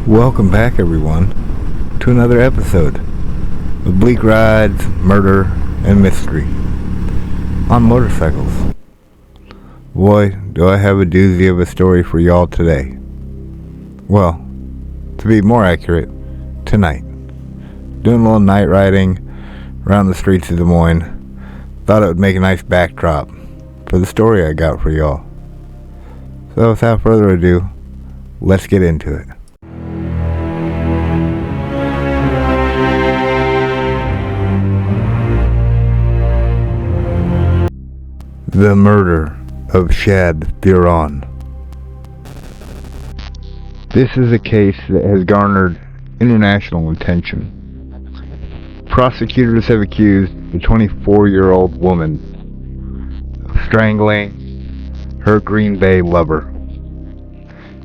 Welcome back, everyone, to another episode of Bleak Rides, Murder, and Mystery on Motorcycles. Boy, do I have a doozy of a story for y'all today. Well, to be more accurate, tonight. Doing a little night riding around the streets of Des Moines. Thought it would make a nice backdrop for the story I got for y'all. So without further ado, let's get into it. The murder of Shad Thyrion. This is a case that has garnered international attention. Prosecutors have accused the 24-year-old woman of strangling her Green Bay lover.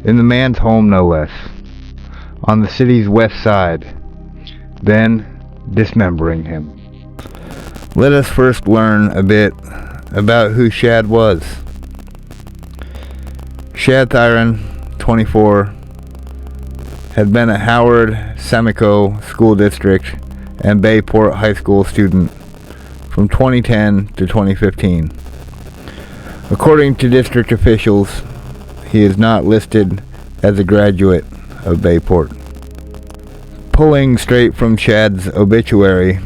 In the man's home, no less, on the city's west side, then dismembering him. Let us first learn a bit about who Shad was. Shad Thyrion, 24, had been a Howard Samico School District and Bayport High School student from 2010 to 2015. According to district officials, he is not listed as a graduate of Bayport. Pulling straight from Shad's obituary,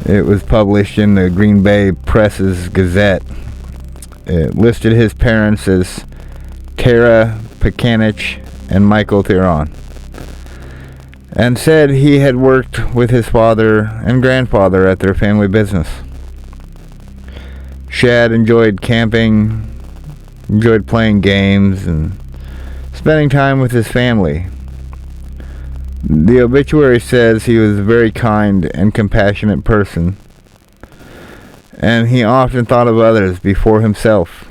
it was published in the Green Bay Press's Gazette. It listed his parents as Tara Pekanich and Michael Thyrion, and said he had worked with his father and grandfather at their family business. Shad enjoyed camping, enjoyed playing games, and spending time with his family. The obituary says he was a very kind and compassionate person, and he often thought of others before himself.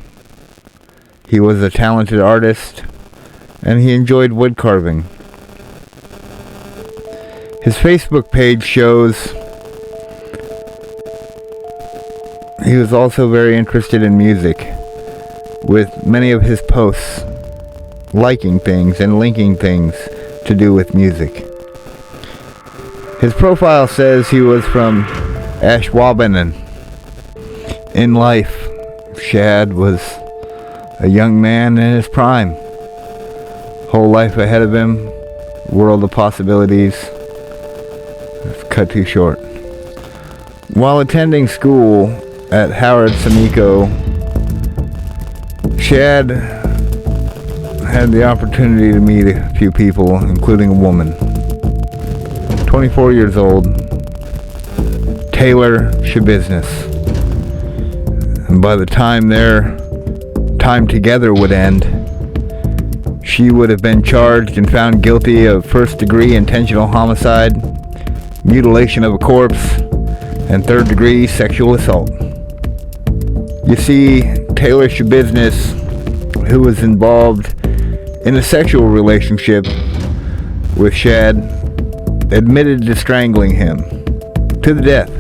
He was a talented artist, and he enjoyed wood carving. His Facebook page shows he was also very interested in music, with many of his posts liking things and linking things to do with music. His profile says he was from Ashwaubenon. In life, Shad was a young man in his prime. Whole life ahead of him, world of possibilities. It's cut too short. While attending school at Howard Samico, Shad had the opportunity to meet a few people, including a woman, 24 years old, Taylor Schabusiness. And by the time their time together would end, she would have been charged and found guilty of first-degree intentional homicide, mutilation of a corpse, and third-degree sexual assault. You see, Taylor Schabusiness, who was involved in a sexual relationship with Shad, admitted to strangling him to the death.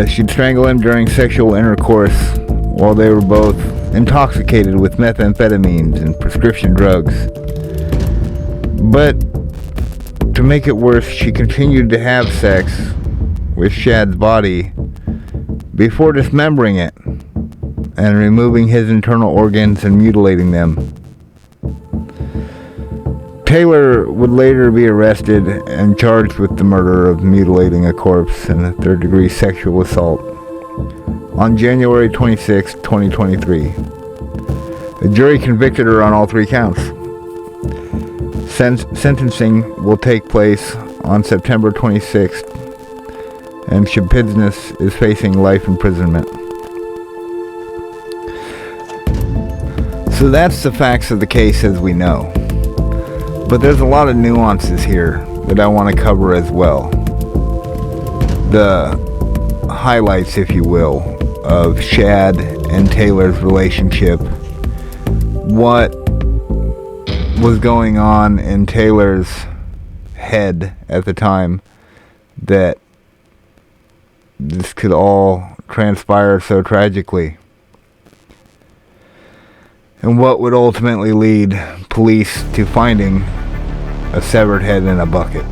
She'd strangle him during sexual intercourse while they were both intoxicated with methamphetamines and prescription drugs. But to make it worse, she continued to have sex with Shad's body before dismembering it and removing his internal organs and mutilating them. Taylor would later be arrested and charged with the murder of mutilating a corpse and a third-degree sexual assault on January 26, 2023. The jury convicted her on all three counts. Sentencing will take place on September 26th, and Schabusiness is facing life imprisonment. So that's the facts of the case as we know. But there's a lot of nuances here that I want to cover as well. The highlights, if you will, of Shad and Taylor's relationship. What was going on in Taylor's head at the time that this could all transpire so tragically. And what would ultimately lead police to finding a severed head in a bucket.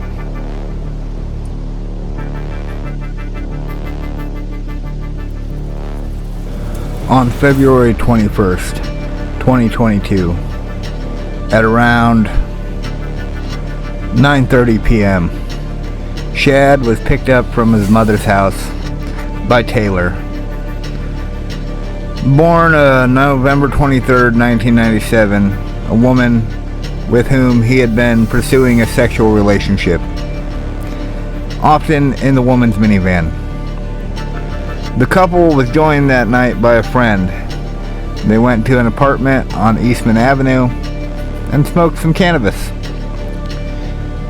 On February 21st, 2022, at around 9:30 p.m., Shad was picked up from his mother's house by Taylor. Born November 23rd, 1997, a woman with whom he had been pursuing a sexual relationship, often in the woman's minivan. The couple was joined that night by a friend. They went to an apartment on Eastman Avenue and smoked some cannabis.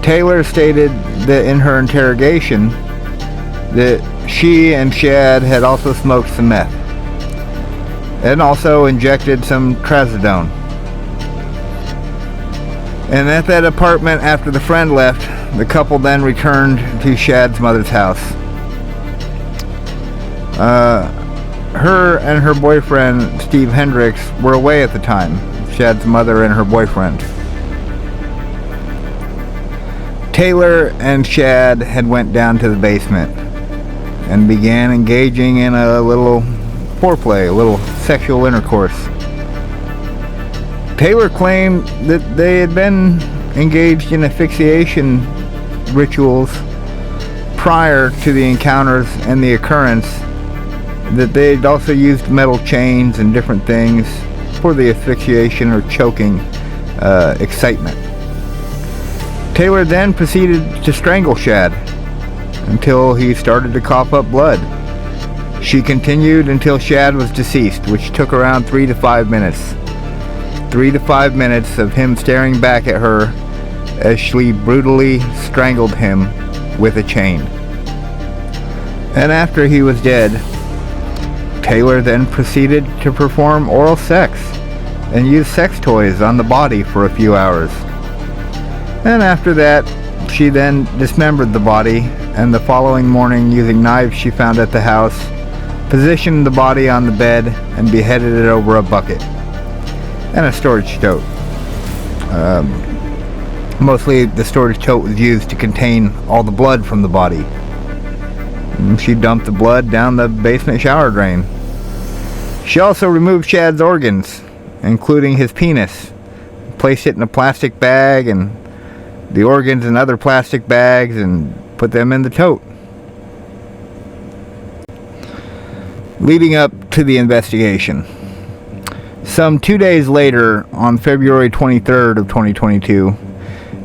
Taylor stated that in her interrogation that she and Shad had also smoked some meth and also injected some trazodone. And at that apartment, after the friend left, the couple then returned to Shad's mother's house. Her and her boyfriend, Steve Hendricks, were away at the time. Shad's mother and her boyfriend. Taylor and Shad had went down to the basement and began engaging in a little foreplay, a little sexual intercourse. Taylor claimed that they had been engaged in asphyxiation rituals prior to the encounters and the occurrence, that they'd also used metal chains and different things for the asphyxiation or choking excitement. Taylor then proceeded to strangle Shad until he started to cough up blood. She continued until Shad was deceased, which took around 3 to 5 minutes. 3 to 5 minutes of him staring back at her as she brutally strangled him with a chain. And after he was dead, Taylor then proceeded to perform oral sex and use sex toys on the body for a few hours. And after that, she then dismembered the body, and the following morning, using knives she found at the house, positioned the body on the bed and beheaded it over a bucket and a storage tote. Mostly the storage tote was used to contain all the blood from the body. And she dumped the blood down the basement shower drain. She also removed Shad's organs, including his penis, placed it in a plastic bag, and the organs in other plastic bags, and put them in the tote. Leading up to the investigation, some 2 days later, on February 23rd of 2022,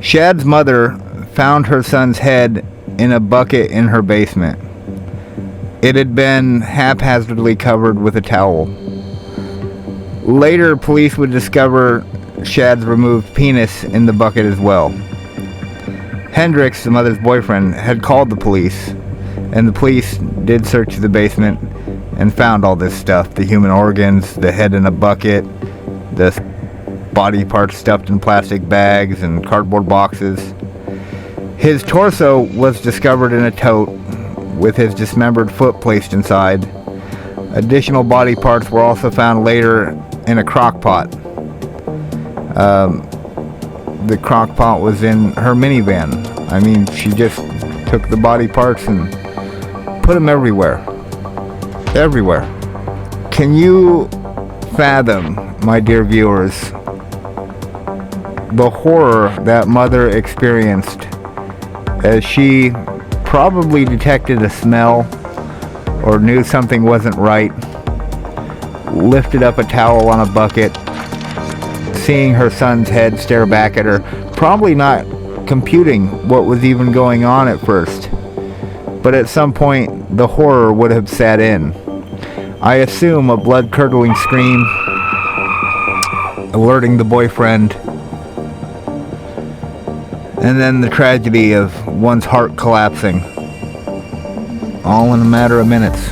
Shad's mother found her son's head in a bucket in her basement. It had been haphazardly covered with a towel. Later, police would discover Shad's removed penis in the bucket as well. Hendricks, the mother's boyfriend, had called the police, and the police did search the basement and found all this stuff: the human organs, the head in a bucket, the body parts stuffed in plastic bags and cardboard boxes. His torso was discovered in a tote with his dismembered foot placed inside. Additional body parts were also found later in a crock pot. The crock pot was in her minivan. I mean, she just took the body parts and put them everywhere. Everywhere. Can you fathom, my dear viewers, the horror that mother experienced as she probably detected a smell or knew something wasn't right, lifted up a towel on a bucket, seeing her son's head stare back at her, probably not computing what was even going on at first, but at some point the horror would have set in. I assume a blood-curdling scream alerting the boyfriend, and then the tragedy of one's heart collapsing, all in a matter of minutes.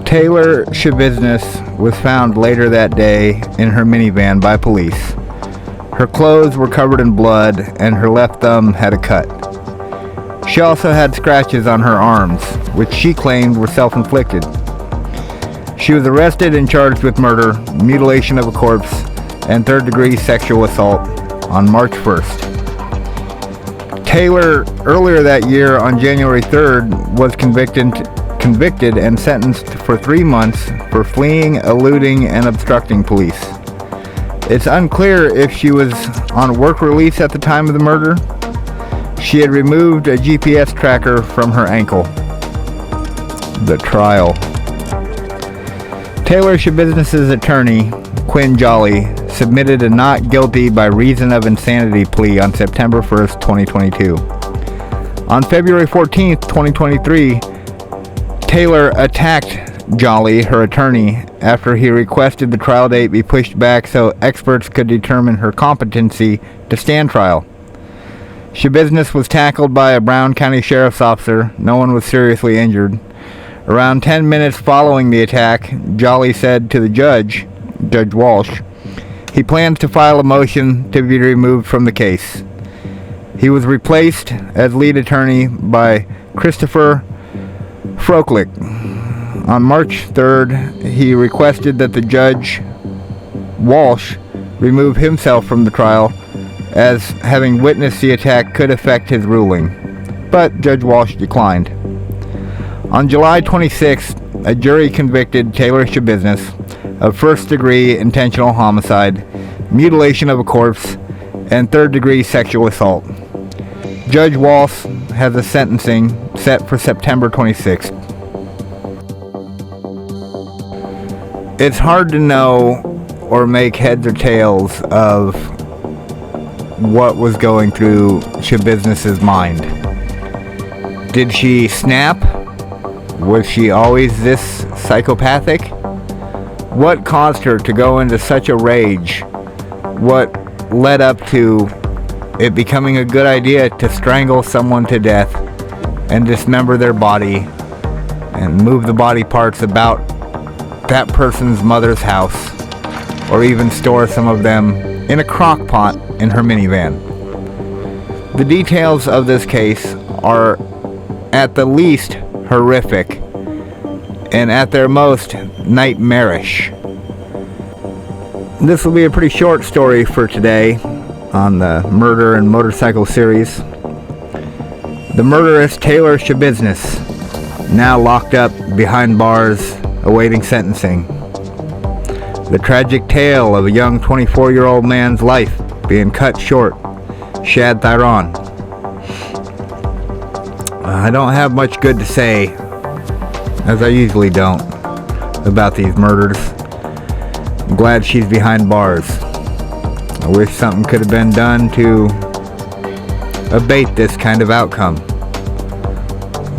Taylor Schabusiness was found later that day in her minivan by police. Her clothes were covered in blood, and her left thumb had a cut. She also had scratches on her arms, which she claimed were self-inflicted. She was arrested and charged with murder, mutilation of a corpse, and third-degree sexual assault on March 1st. Taylor, earlier that year on January 3rd, was convicted and sentenced for 3 months for fleeing, eluding, and obstructing police. It's unclear if she was on work release at the time of the murder. She had removed a GPS tracker from her ankle. The trial. Taylor Schabusiness's attorney, Quinn Jolly, submitted a not guilty by reason of insanity plea on September 1st, 2022. On February 14th, 2023, Taylor attacked Jolly, her attorney, after he requested the trial date be pushed back so experts could determine her competency to stand trial. Schabusiness was tackled by a Brown County Sheriff's officer. No one was seriously injured. Around 10 minutes following the attack, Jolly said to the judge, Judge Walsh, he plans to file a motion to be removed from the case. He was replaced as lead attorney by Christopher Froklick. On March 3rd, he requested that the judge, Walsh, remove himself from the trial, as having witnessed the attack could affect his ruling. But Judge Walsh declined. On July 26th, a jury convicted Taylor Schabusiness of first-degree intentional homicide, mutilation of a corpse, and third-degree sexual assault. Judge Walsh has a sentencing set for September 26th. It's hard to know or make heads or tails of what was going through Schabusiness's mind. Did she snap? Was she always this psychopathic? What caused her to go into such a rage? What led up to it becoming a good idea to strangle someone to death and dismember their body and move the body parts about that person's mother's house, or even store some of them in a crock pot in her minivan? The details of this case are at the least horrific and at their most nightmarish. This will be a pretty short story for today on the Murder and Motorcycle series. The murderous Taylor Schabusiness, now locked up behind bars awaiting sentencing. The tragic tale of a young 24-year-old man's life being cut short. Shad Thyrion. I don't have much good to say, as I usually don't, about these murders. I'm glad she's behind bars. I wish something could have been done to abate this kind of outcome.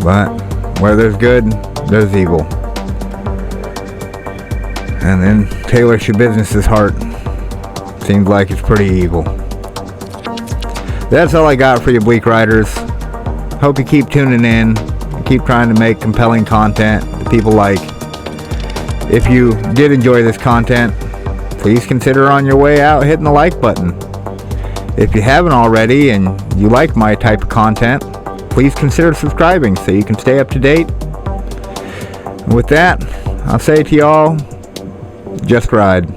But where there's good, there's evil. And then Taylor Schabusiness's heart seems like it's pretty evil. That's all I got for you, Bleak Riders. Hope you keep tuning in. Keep trying to make compelling content that people like. If you did enjoy this content, please consider on your way out hitting the like button. If you haven't already and you like my type of content, please consider subscribing so you can stay up to date. And with that, I'll say to y'all, just ride.